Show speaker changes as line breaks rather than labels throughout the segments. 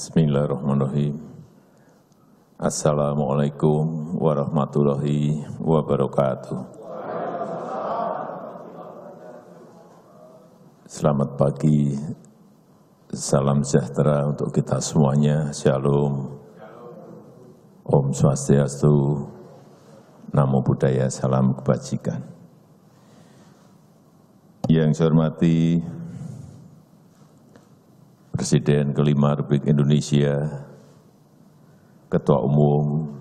Bismillahirrahmanirrahim. Assalamualaikum warahmatullahi wabarakatuh. Selamat pagi, salam sejahtera untuk kita semuanya. Shalom, Om Swastiastu, Namo Buddhaya, salam kebajikan. Yang saya hormati Presiden kelima Republik Indonesia, Ketua Umum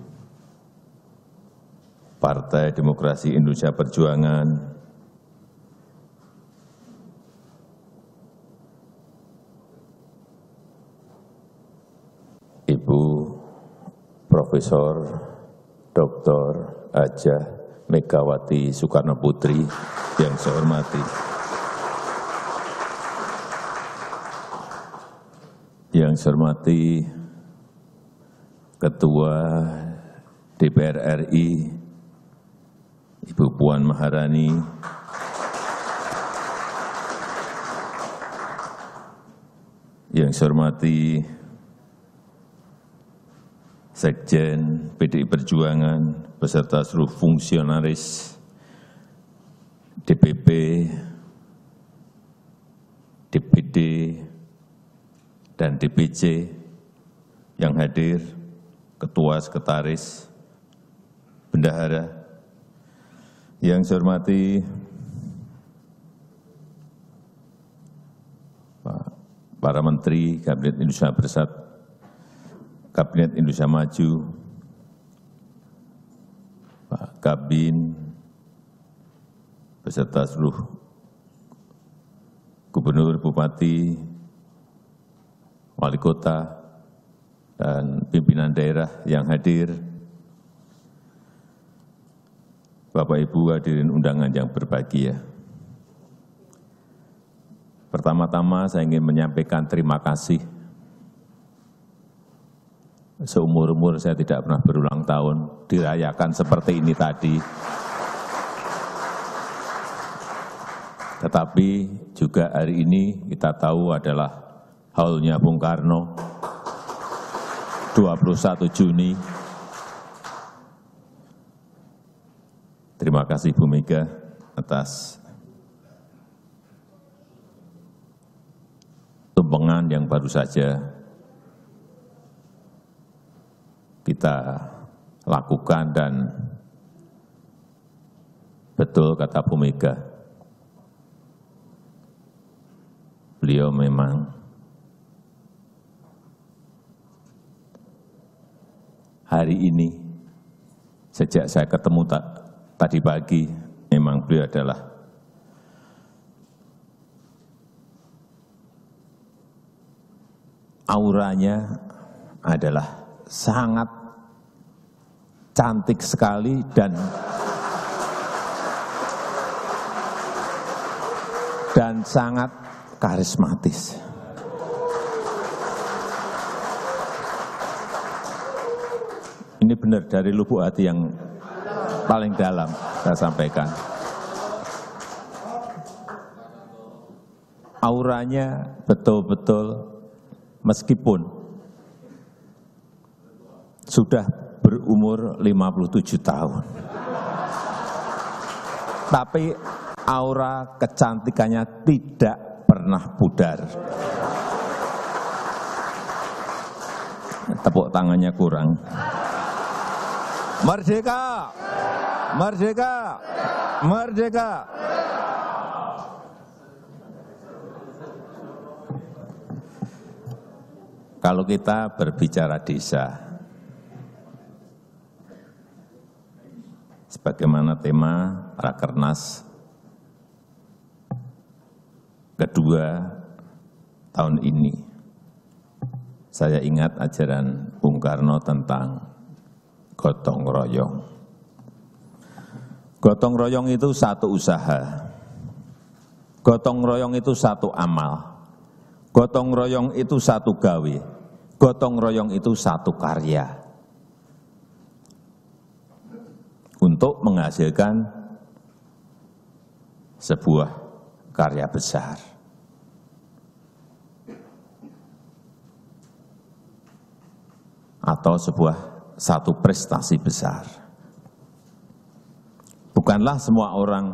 Partai Demokrasi Indonesia Perjuangan, Ibu Profesor Dr. Hajah Megawati Soekarno Putri yang saya hormati. Yang saya hormati Ketua DPR RI, Ibu Puan Maharani, yang saya hormati Sekjen PDI Perjuangan beserta seluruh fungsionaris DPP, DPD, dan DPC yang hadir, ketua, sekretaris, bendahara, yang saya hormati para menteri Kabinet Indonesia Bersatu, Kabinet Indonesia Maju, Pak Kabin, beserta seluruh gubernur, bupati, wali kota, dan pimpinan daerah yang hadir, Bapak Ibu hadirin undangan yang berbahagia. Pertama-tama saya ingin menyampaikan terima kasih. Seumur-umur saya tidak pernah berulang tahun dirayakan seperti ini tadi. Tetapi juga hari ini kita tahu adalah Haulnya Bung Karno, 21 Juni. Terima kasih Bu Mega atas tumpengan yang baru saja kita lakukan, dan betul kata Bu Mega, beliau memang hari ini, sejak saya ketemu tadi pagi, memang beliau adalah auranya adalah sangat cantik sekali dan sangat karismatis. Ini benar dari lubuk hati yang paling dalam saya sampaikan. Auranya betul-betul, meskipun sudah berumur 57 tahun, tapi aura kecantikannya tidak pernah pudar. Tepuk tangannya kurang. Merdeka! Merdeka! Merdeka! Kalau kita berbicara desa, sebagaimana tema Rakernas kedua tahun ini, saya ingat ajaran Bung Karno tentang gotong royong. Gotong royong itu satu usaha. Gotong royong itu satu amal. Gotong royong itu satu gawe. Gotong royong itu satu karya. Untuk menghasilkan sebuah karya besar. atau satu prestasi besar. Bukanlah semua orang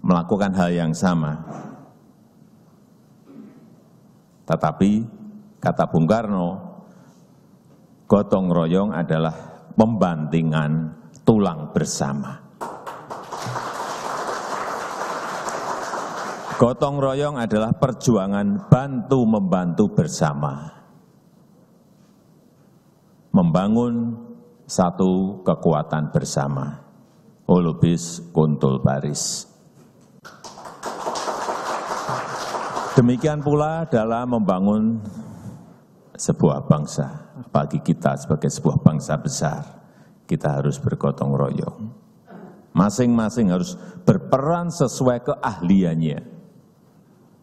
melakukan hal yang sama. Tetapi, kata Bung Karno, gotong royong adalah pembantingan tulang bersama. Gotong royong adalah perjuangan bantu-membantu bersama. Membangun satu kekuatan bersama. Holubis Kuntul Baris. Demikian pula dalam membangun sebuah bangsa. Bagi kita sebagai sebuah bangsa besar, kita harus bergotong royong. Masing-masing harus berperan sesuai keahliannya.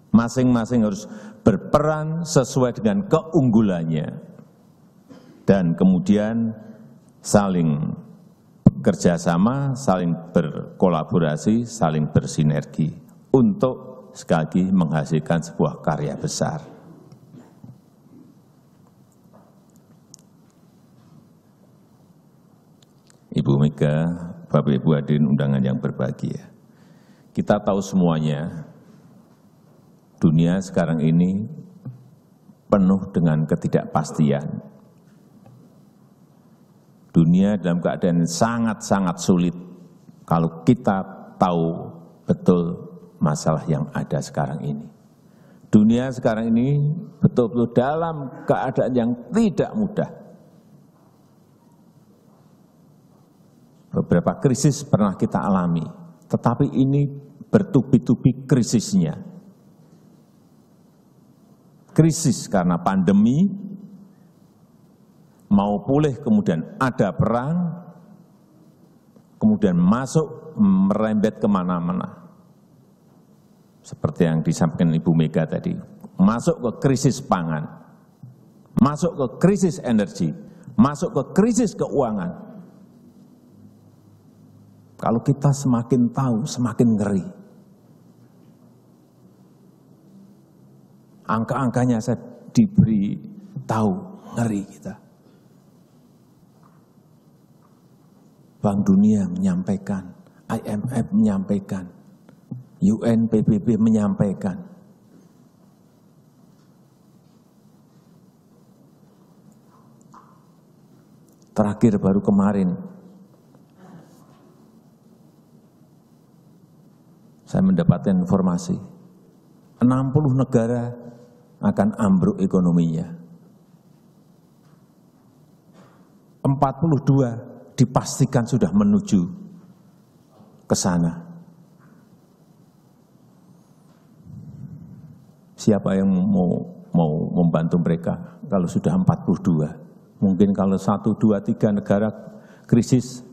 Masing-masing harus berperan sesuai dengan keunggulannya. Dan kemudian saling bekerja sama, saling berkolaborasi, saling bersinergi untuk sekali lagi menghasilkan sebuah karya besar. Ibu Mega, Bapak Ibu hadirin undangan yang berbahagia. Kita tahu semuanya, dunia sekarang ini penuh dengan ketidakpastian. Dunia dalam keadaan sangat-sangat sulit kalau kita tahu betul masalah yang ada sekarang ini. Dunia sekarang ini betul-betul dalam keadaan yang tidak mudah. Beberapa krisis pernah kita alami, tetapi ini bertubi-tubi krisisnya. Krisis karena pandemi, mau pulih kemudian ada perang, kemudian masuk merembet kemana-mana. Seperti yang disampaikan Ibu Mega tadi, masuk ke krisis pangan, masuk ke krisis energi, masuk ke krisis keuangan. Kalau kita semakin tahu, semakin ngeri. Angka-angkanya saya diberi tahu, ngeri kita. Bank Dunia menyampaikan, IMF menyampaikan, UN, PBB menyampaikan. Terakhir baru kemarin, saya mendapatkan informasi, 60 negara akan ambruk ekonominya. 42 dipastikan sudah menuju ke sana. Siapa yang mau membantu mereka kalau sudah 42? Mungkin kalau 1, 2, 3 negara krisis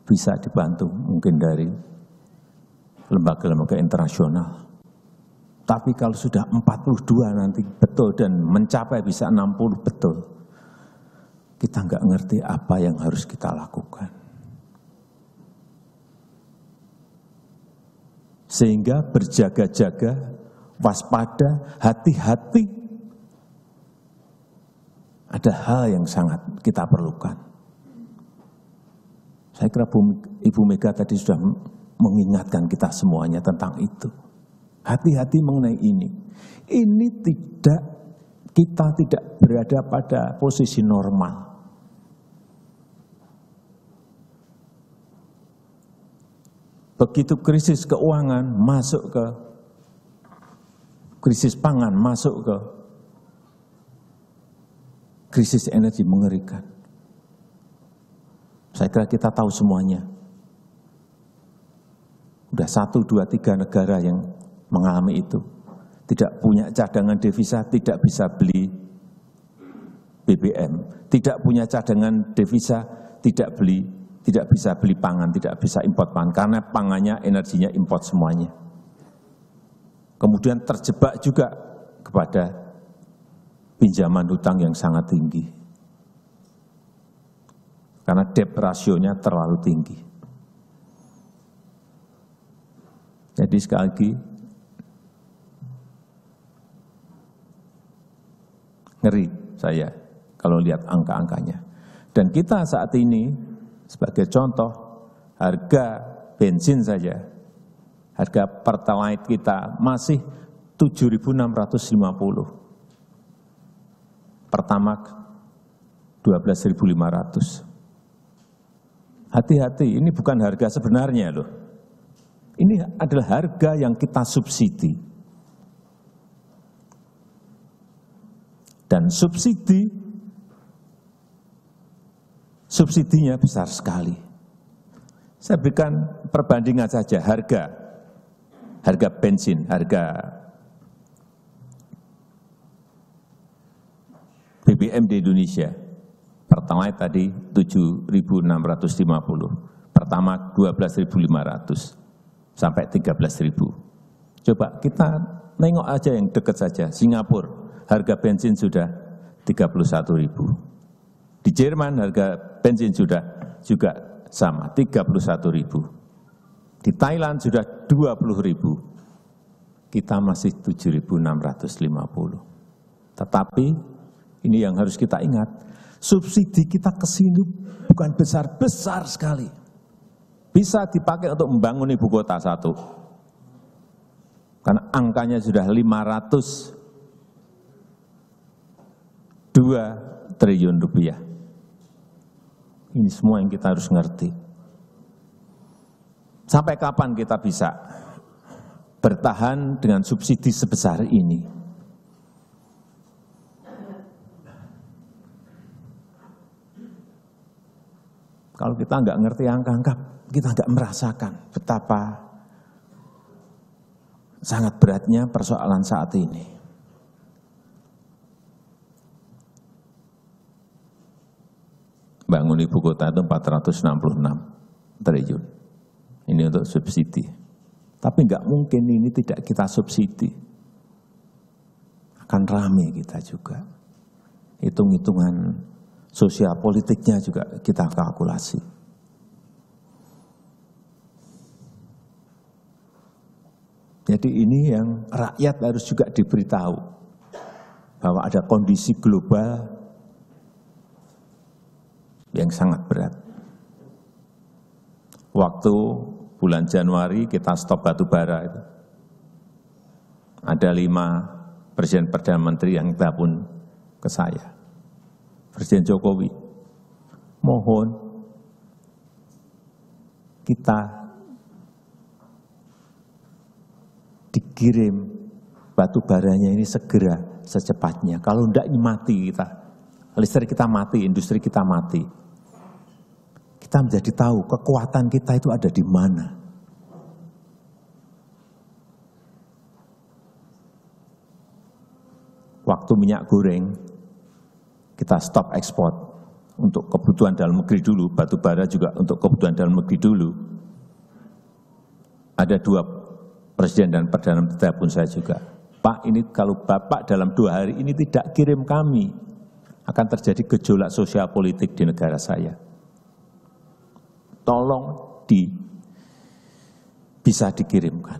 bisa dibantu, mungkin dari lembaga-lembaga internasional. Tapi kalau sudah 42 nanti betul dan mencapai bisa 60 betul, kita nggak ngerti apa yang harus kita lakukan. Sehingga berjaga-jaga, waspada, hati-hati. Ada hal yang sangat kita perlukan. Saya kira Ibu Mega tadi sudah mengingatkan kita semuanya tentang itu. Hati-hati mengenai ini. Ini kita tidak berada pada posisi normal. Begitu krisis keuangan masuk ke krisis pangan, masuk ke krisis energi, mengerikan. Saya kira kita tahu semuanya. Udah 1, 2, 3 negara yang mengalami itu. Tidak punya cadangan devisa, tidak bisa beli BBM. Tidak punya cadangan devisa, tidak bisa beli pangan, tidak bisa import pangan. Karena pangannya, energinya import semuanya. Kemudian terjebak juga kepada pinjaman hutang yang sangat tinggi. Karena debt ratio-nya terlalu tinggi. Jadi sekali lagi, ngeri saya kalau lihat angka-angkanya. Dan kita saat ini, sebagai contoh, harga bensin saja, harga Pertalite kita masih 7.650. Pertamax 12.500. Hati-hati, ini bukan harga sebenarnya loh. Ini adalah harga yang kita subsidi. Dan subsidinya besar sekali. Saya berikan perbandingan saja harga bensin, harga BBM di Indonesia. Pertalite tadi 7.650, Pertamax 12.500 sampai 13.000. Coba kita nengok aja yang dekat saja, Singapura, harga bensin sudah 31.000. Di Jerman harga bensin sudah juga sama, 31.000. Di Thailand sudah 20.000. Kita masih 7.650. Tetapi ini yang harus kita ingat, subsidi kita ke sini bukan besar-besar sekali. Bisa dipakai untuk membangun ibu kota satu. Karena angkanya sudah 502 triliun rupiah. Ini semua yang kita harus ngerti. Sampai kapan kita bisa bertahan dengan subsidi sebesar ini? Kalau kita nggak ngerti angka-angka, kita nggak merasakan betapa sangat beratnya persoalan saat ini. Bangun ibu kota itu 466 triliun. Ini untuk subsidi. Tapi nggak mungkin ini tidak kita subsidi. Akan rame kita juga. Hitung-hitungan sosial politiknya juga kita kalkulasi. Jadi ini yang rakyat harus juga diberitahu bahwa ada kondisi global yang sangat berat. Waktu bulan Januari kita stop batu bara itu. Ada 5 presiden Perdana Menteri yang telepon ke saya. Presiden Jokowi, mohon kita dikirim batu baranya ini segera secepatnya. Kalau enggak ini mati kita. Listrik kita mati, industri kita mati. Kita menjadi tahu kekuatan kita itu ada di mana. Waktu minyak goreng, kita stop ekspor untuk kebutuhan dalam negeri dulu, batu bara juga untuk kebutuhan dalam negeri dulu. Ada 2 presiden dan perdana menteri pun saya juga. Pak, ini kalau Bapak dalam 2 hari ini tidak kirim kami, akan terjadi gejolak sosial politik di negara saya. Tolong bisa dikirimkan.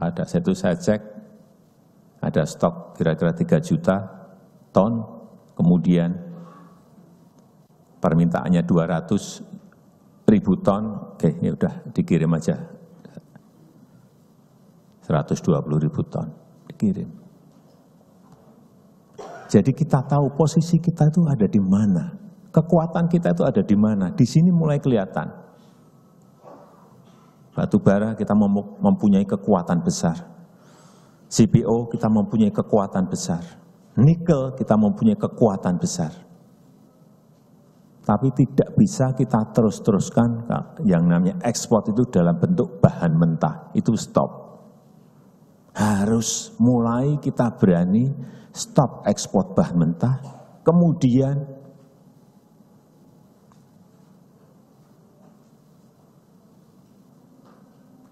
Ada saya cek, ada stok kira-kira 3 juta ton, kemudian permintaannya 200.000 ton, oke ya udah dikirim aja 120.000 ton, dikirim. Jadi kita tahu posisi kita itu ada di mana, kekuatan kita itu ada di mana. Di sini mulai kelihatan. Batu bara kita mempunyai kekuatan besar, CPO kita mempunyai kekuatan besar, nikel kita mempunyai kekuatan besar. Tapi tidak bisa kita terus-teruskan yang namanya ekspor itu dalam bentuk bahan mentah, itu stop. Harus mulai kita berani stop ekspor bahan mentah, kemudian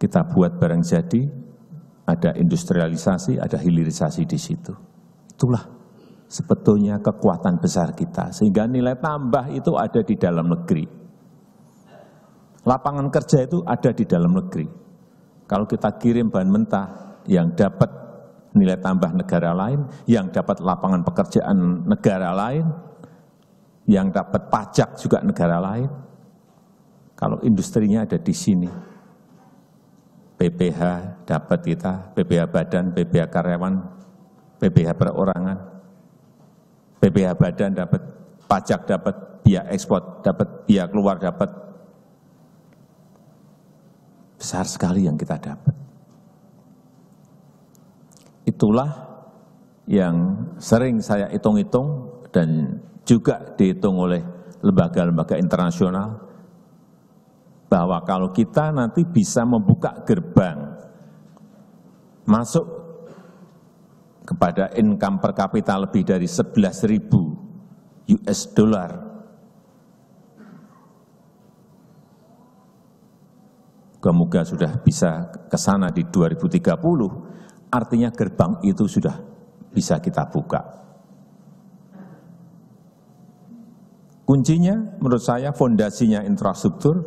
kita buat barang jadi, ada industrialisasi, ada hilirisasi di situ. Itulah sebetulnya kekuatan besar kita, sehingga nilai tambah itu ada di dalam negeri. Lapangan kerja itu ada di dalam negeri. Kalau kita kirim bahan mentah yang dapat nilai tambah negara lain, yang dapat lapangan pekerjaan negara lain, yang dapat pajak juga negara lain. Kalau industrinya ada di sini, PPh dapat kita, PPh badan, PPh karyawan, PPh perorangan, PPh badan dapat, pajak dapat, biaya ekspor dapat, biaya keluar dapat. Besar sekali yang kita dapat. Itulah yang sering saya hitung-hitung dan juga dihitung oleh lembaga-lembaga internasional, bahwa kalau kita nanti bisa membuka gerbang masuk kepada income per kapita lebih dari 11.000 US dollar, semoga sudah bisa ke sana di 2030, artinya gerbang itu sudah bisa kita buka. Kuncinya menurut saya fondasinya infrastruktur,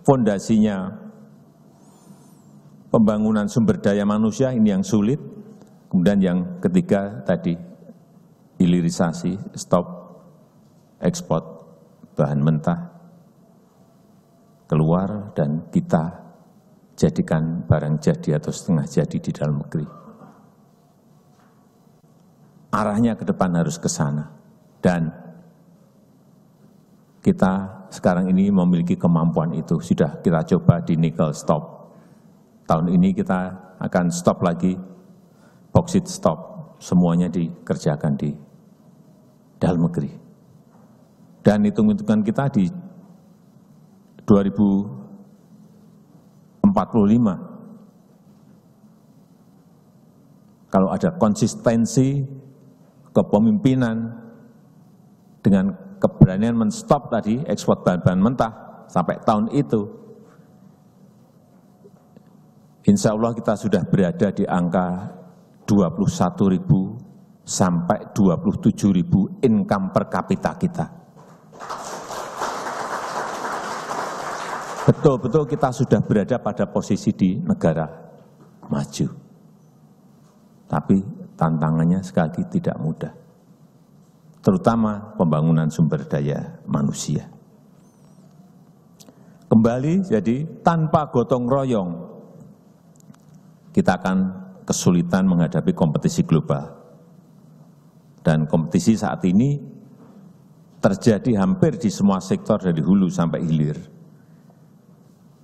fondasinya pembangunan sumber daya manusia, ini yang sulit. Kemudian yang ketiga tadi, hilirisasi, stop ekspor bahan mentah keluar dan kita jadikan barang jadi atau setengah jadi di dalam negeri. Arahnya ke depan harus ke sana. Dan kita sekarang ini memiliki kemampuan itu. Sudah kita coba di nikel stop. Tahun ini kita akan stop lagi, bauxit stop. Semuanya dikerjakan di dalam negeri. Dan hitung-hitungan kita di 2045, kalau ada konsistensi kepemimpinan dengan keberanian menstop tadi ekspor bahan-bahan mentah sampai tahun itu, insya Allah kita sudah berada di angka 21.000 sampai 27.000 income per kapita kita. Betul-betul kita sudah berada pada posisi di negara maju. Tapi tantangannya sekali lagi tidak mudah, terutama pembangunan sumber daya manusia. Kembali, jadi tanpa gotong royong, kita akan kesulitan menghadapi kompetisi global. Dan kompetisi saat ini terjadi hampir di semua sektor dari hulu sampai hilir.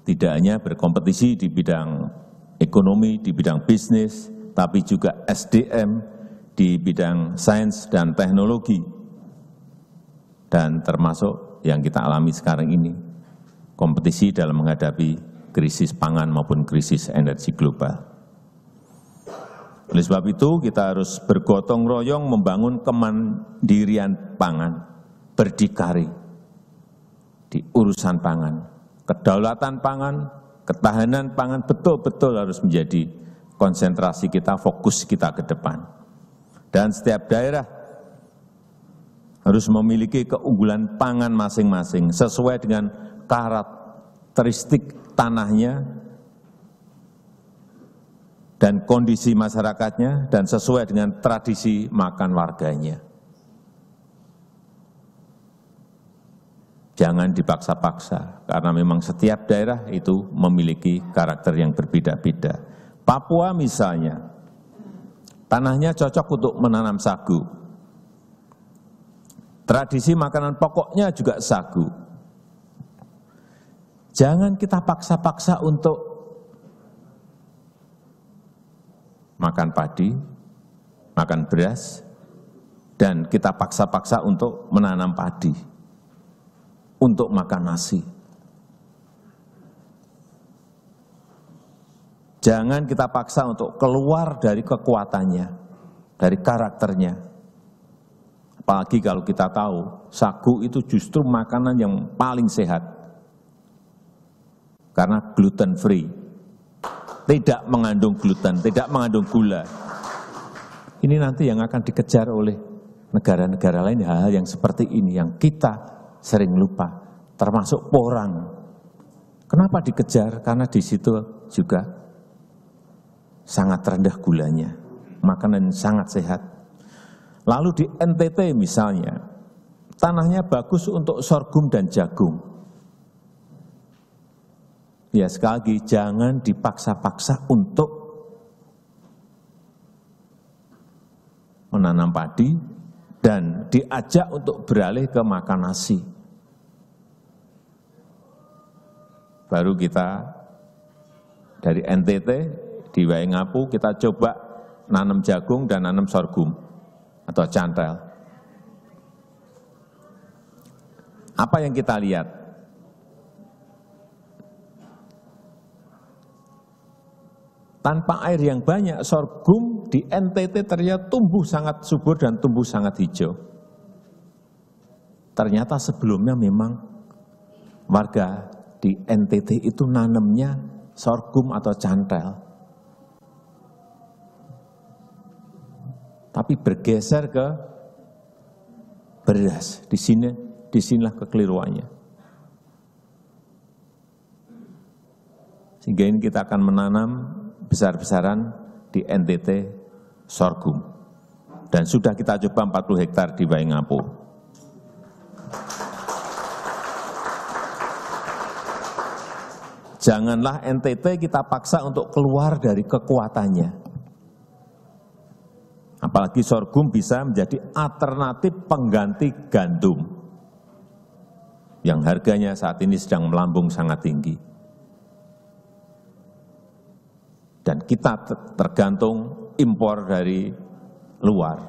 Tidak hanya berkompetisi di bidang ekonomi, di bidang bisnis, tapi juga SDM di bidang sains dan teknologi. Dan termasuk yang kita alami sekarang ini, kompetisi dalam menghadapi krisis pangan maupun krisis energi global. Oleh sebab itu, kita harus bergotong royong membangun kemandirian pangan, berdikari di urusan pangan. Kedaulatan pangan, ketahanan pangan betul-betul harus menjadi konsentrasi kita, fokus kita ke depan. Dan setiap daerah harus memiliki keunggulan pangan masing-masing sesuai dengan karakteristik tanahnya dan kondisi masyarakatnya dan sesuai dengan tradisi makan warganya. Jangan dipaksa-paksa, karena memang setiap daerah itu memiliki karakter yang berbeda-beda. Papua misalnya, tanahnya cocok untuk menanam sagu. Tradisi makanan pokoknya juga sagu. Jangan kita paksa-paksa untuk makan padi, makan beras, dan kita paksa-paksa untuk menanam padi, untuk makan nasi. Jangan kita paksa untuk keluar dari kekuatannya, dari karakternya. Apalagi kalau kita tahu, sagu itu justru makanan yang paling sehat. Karena gluten free. Tidak mengandung gluten, tidak mengandung gula. Ini nanti yang akan dikejar oleh negara-negara lain, hal-hal yang seperti ini, yang kita sering lupa, termasuk porang. Kenapa dikejar? Karena di situ juga sangat rendah gulanya, makanan sangat sehat. Lalu di NTT misalnya, tanahnya bagus untuk sorghum dan jagung. Ya sekali lagi, jangan dipaksa-paksa untuk menanam padi dan diajak untuk beralih ke makan nasi. Baru kita dari NTT di Waingapu kita coba nanam jagung dan nanam sorghum atau cantel. Apa yang kita lihat? Tanpa air yang banyak, sorghum di NTT ternyata tumbuh sangat subur dan tumbuh sangat hijau. Ternyata sebelumnya memang warga di NTT itu nanamnya sorghum atau cantel. Tapi bergeser ke beras. Disinilah kekeliruannya. Sehingga ini kita akan menanam besar-besaran di NTT sorghum. Dan sudah kita coba 40 hektar di Waingapu. Janganlah NTT kita paksa untuk keluar dari kekuatannya. Apalagi sorghum bisa menjadi alternatif pengganti gandum yang harganya saat ini sedang melambung sangat tinggi. Dan kita tergantung impor dari luar.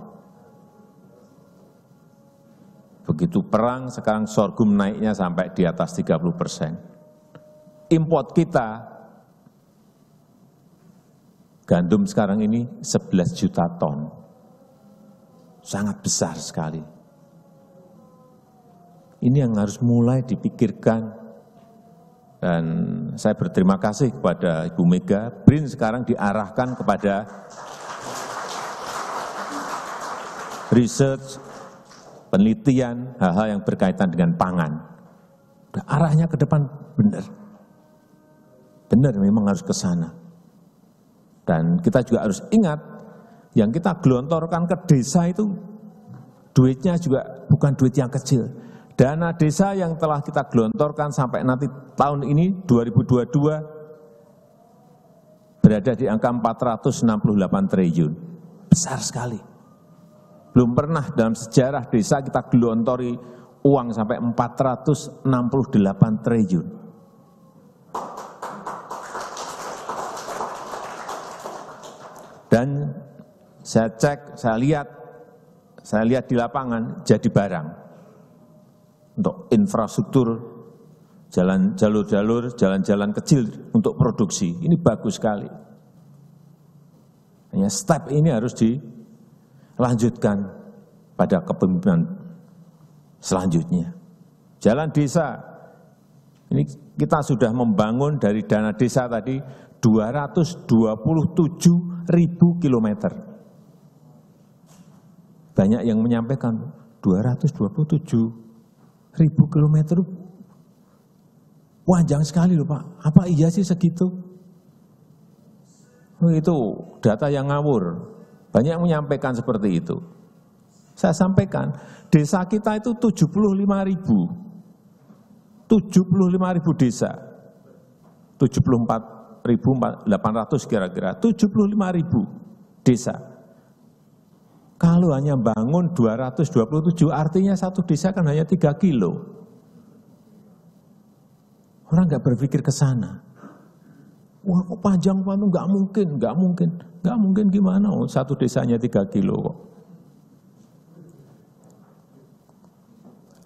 Begitu perang, sekarang sorghum naiknya sampai di atas 30%. Import kita, gandum sekarang ini 11 juta ton. Sangat besar sekali. Ini yang harus mulai dipikirkan. Dan saya berterima kasih kepada Ibu Mega, BRIN sekarang diarahkan kepada research, penelitian, hal-hal yang berkaitan dengan pangan. Arahnya ke depan benar. Benar memang harus ke sana. Dan kita juga harus ingat, yang kita gelontorkan ke desa itu, duitnya juga bukan duit yang kecil. Dana desa yang telah kita gelontorkan sampai nanti tahun ini 2022 berada di angka 468 triliun. Besar sekali. Belum pernah dalam sejarah desa kita gelontori uang sampai 468 triliun. Dan saya cek, saya lihat di lapangan jadi barang. Untuk infrastruktur, jalur-jalur, jalan-jalan kecil untuk produksi. Ini bagus sekali. Hanya step ini harus dilanjutkan pada kepemimpinan selanjutnya. Jalan desa, ini kita sudah membangun dari dana desa tadi 227.000 kilometer. Banyak yang menyampaikan 227.000 kilometer, panjang sekali loh Pak. Apa iya sih segitu? Oh, itu data yang ngawur. Banyak yang menyampaikan seperti itu. Saya sampaikan, desa kita itu 75.000. 75.000 desa. 74.800 kira-kira. 75.000 desa. Kalau hanya bangun 227, artinya satu desa kan hanya 3 kilo. Orang nggak berpikir ke sana. Wah kok panjang Pak, nggak mungkin gimana? Oh, satu desanya 3 kilo kok.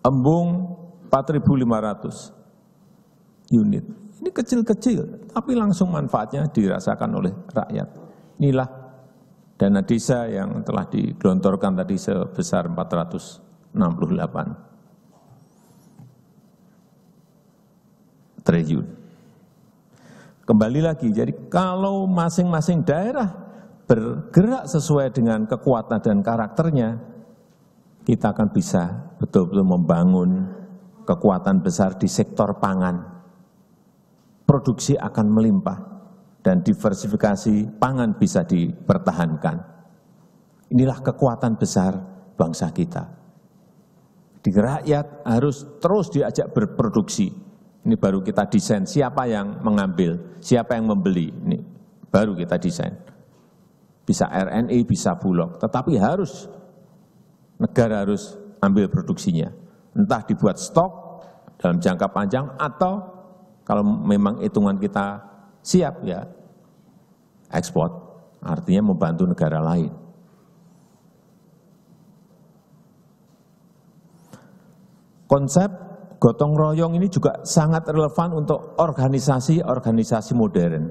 Embung 4.500 unit. Ini kecil-kecil, tapi langsung manfaatnya dirasakan oleh rakyat. Inilah dana desa yang telah digelontorkan tadi sebesar 468 triliun. Kembali lagi, jadi kalau masing-masing daerah bergerak sesuai dengan kekuatan dan karakternya, kita akan bisa betul-betul membangun kekuatan besar di sektor pangan. Produksi akan melimpah. Dan diversifikasi pangan bisa dipertahankan. Inilah kekuatan besar bangsa kita. di rakyat harus terus diajak berproduksi. Ini baru kita desain siapa yang mengambil, siapa yang membeli. Ini baru kita desain. Bisa RNI, bisa Bulog, tetapi harus negara harus ambil produksinya. Entah dibuat stok dalam jangka panjang atau kalau memang hitungan kita siap ya ekspor, artinya membantu negara lain. Konsep gotong royong ini juga sangat relevan untuk organisasi-organisasi modern.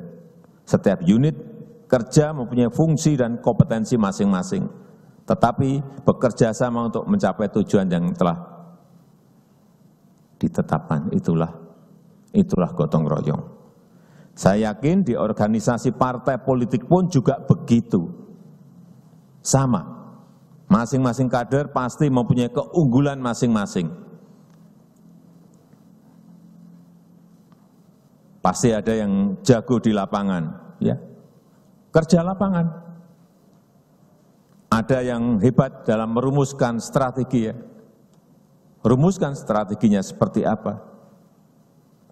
Setiap unit kerja mempunyai fungsi dan kompetensi masing-masing, tetapi bekerja sama untuk mencapai tujuan yang telah ditetapkan. Itulah gotong royong. Saya yakin di organisasi partai politik pun juga begitu. Sama. Masing-masing kader pasti mempunyai keunggulan masing-masing. Pasti ada yang jago di lapangan, ya. Kerja lapangan. Ada yang hebat dalam merumuskan strategi, ya. Rumuskan strateginya seperti apa.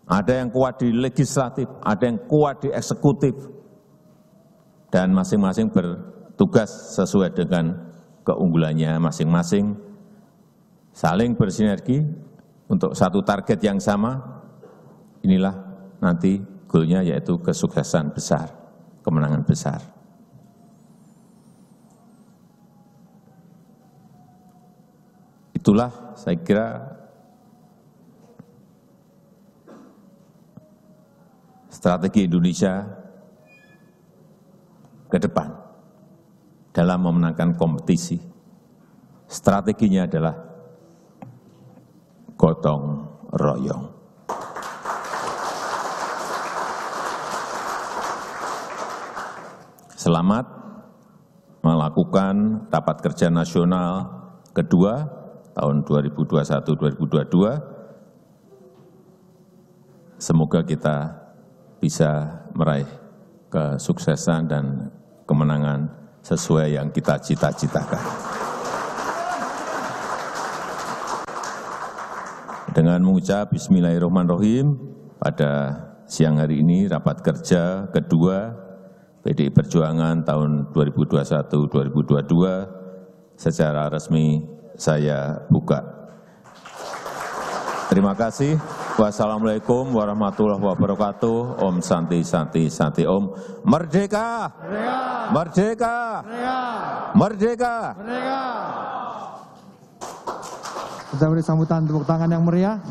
Ada yang kuat di legislatif, ada yang kuat di eksekutif. Dan masing-masing bertugas sesuai dengan keunggulannya masing-masing. Saling bersinergi untuk satu target yang sama. Inilah nanti goalnya yaitu kesuksesan besar, kemenangan besar. Itulah saya kira strategi Indonesia ke depan dalam memenangkan kompetisi. Strateginya adalah gotong royong. Selamat melakukan rapat kerja nasional kedua tahun 2021-2022. Semoga kita bisa meraih kesuksesan dan kemenangan sesuai yang kita cita-citakan. Dengan mengucap Bismillahirrahmanirrahim, pada siang hari ini rapat kerja kedua PDI Perjuangan tahun 2021-2022 secara resmi saya buka. Terima kasih. Wassalamualaikum warahmatullahi wabarakatuh. Om Santi Santi Santi Om. Merdeka! Merdeka! Merdeka!
Kita beri sambutan tepuk tangan yang meriah.